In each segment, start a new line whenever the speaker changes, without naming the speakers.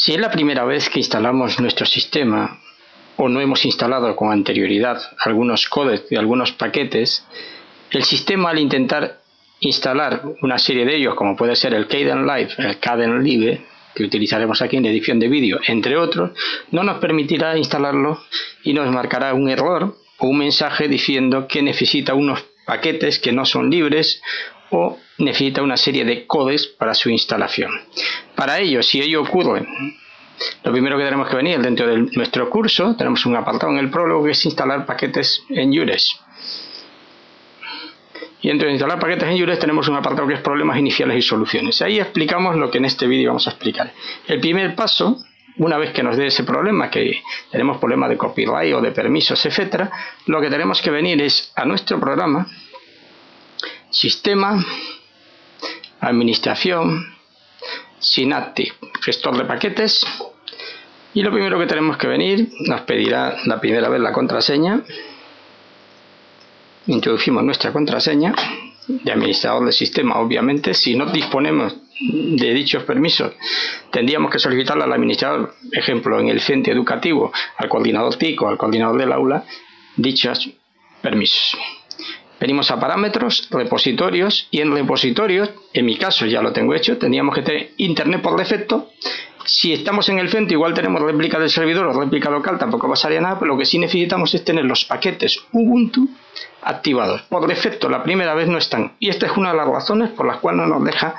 Si es la primera vez que instalamos nuestro sistema o no hemos instalado con anterioridad algunos códecs de algunos paquetes, el sistema, al intentar instalar una serie de ellos, como puede ser el Kdenlive, el Kdenlive, que utilizaremos aquí en la edición de vídeo, entre otros, no nos permitirá instalarlo y nos marcará un error o un mensaje diciendo que necesita unos paquetes que no son libres o necesita una serie de codes para su instalación. Para ello, si ello ocurre, lo primero que tenemos que venir dentro de nuestro curso, tenemos un apartado en el prólogo que es instalar paquetes en Jules. Y dentro de instalar paquetes en Jules tenemos un apartado que es problemas iniciales y soluciones. Ahí explicamos lo que en este vídeo vamos a explicar. El primer paso, una vez que nos dé ese problema, que tenemos problemas de copyright o de permisos, etc., lo que tenemos que venir es a nuestro programa, Sistema, Administración, Synaptic, gestor de paquetes, y lo primero que tenemos que venir, nos pedirá la primera vez la contraseña. Introducimos nuestra contraseña de administrador de sistema. Obviamente, si no disponemos de dichos permisos, tendríamos que solicitarle al administrador, ejemplo, en el centro educativo, al coordinador TIC o al coordinador del aula, dichos permisos. Venimos a parámetros, repositorios, y en repositorios, en mi caso ya lo tengo hecho, tendríamos que tener internet por defecto. Si estamos en el centro, igual tenemos réplica del servidor o réplica local, tampoco pasaría nada, pero lo que sí necesitamos es tener los paquetes Ubuntu activados. Por defecto, la primera vez no están, y esta es una de las razones por las cuales no nos deja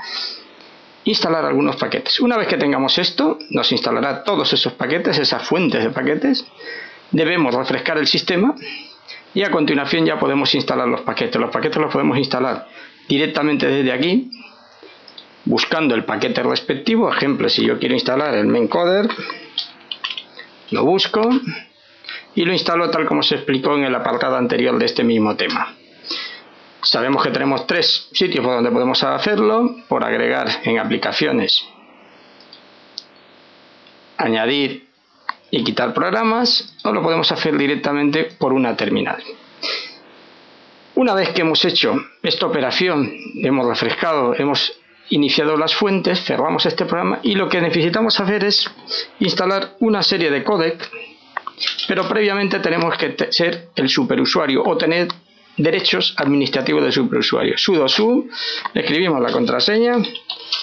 instalar algunos paquetes. Una vez que tengamos esto, nos instalará todos esos paquetes, esas fuentes de paquetes. Debemos refrescar el sistema y a continuación ya podemos instalar los paquetes. Los paquetes los podemos instalar directamente desde aquí, buscando el paquete respectivo. Ejemplo, si yo quiero instalar el Mencoder, lo busco y lo instalo tal como se explicó en el apartado anterior de este mismo tema. Sabemos que tenemos tres sitios por donde podemos hacerlo: por agregar en aplicaciones, añadir y quitar programas, o lo podemos hacer directamente por una terminal. Una vez que hemos hecho esta operación, hemos refrescado, hemos iniciado las fuentes, cerramos este programa y lo que necesitamos hacer es instalar una serie de códecs, pero previamente tenemos que ser el superusuario o tener derechos administrativos del superusuario. Sudo su, escribimos la contraseña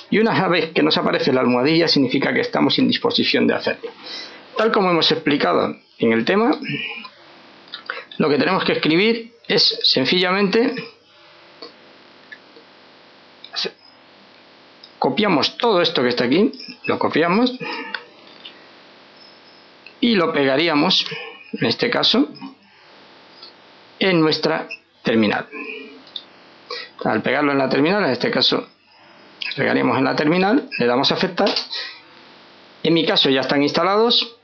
y una vez que nos aparece la almohadilla significa que estamos en disposición de hacerlo. Tal como hemos explicado en el tema, lo que tenemos que escribir es sencillamente copiamos todo esto que está aquí, lo copiamos y lo pegaríamos, en este caso, en nuestra terminal. Al pegarlo en la terminal, en este caso, pegaríamos en la terminal, le damos a aceptar. En mi caso ya están instalados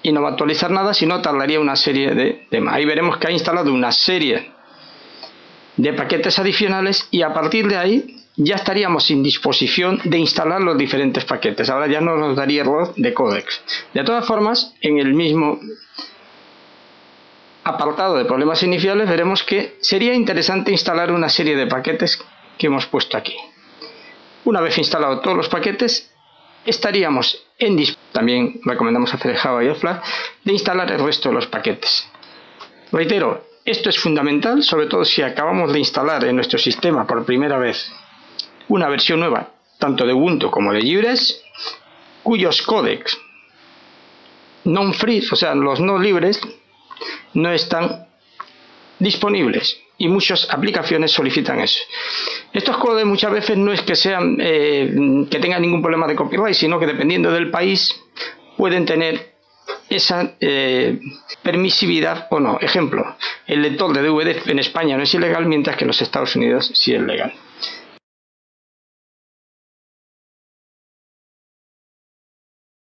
y no va a actualizar nada, sino tardaría una serie de temas. Ahí veremos que ha instalado una serie de paquetes adicionales y a partir de ahí ya estaríamos en disposición de instalar los diferentes paquetes. Ahora ya no nos daría error de códecs. De todas formas, en el mismo apartado de problemas iniciales veremos que sería interesante instalar una serie de paquetes que hemos puesto aquí. Una vez instalados todos los paquetes, estaríamos en disposición, también recomendamos hacer el Java y el Flash, de instalar el resto de los paquetes. Reitero, esto es fundamental, sobre todo si acabamos de instalar en nuestro sistema por primera vez una versión nueva, tanto de Ubuntu como de Jules, cuyos códecs non-free, o sea, los no libres, no están disponibles y muchas aplicaciones solicitan eso. Estos códecs muchas veces no es que sean que tengan ningún problema de copyright, sino que dependiendo del país pueden tener esa permisividad o no. Ejemplo, el lector de DVD en España no es ilegal, mientras que en los Estados Unidos sí es legal.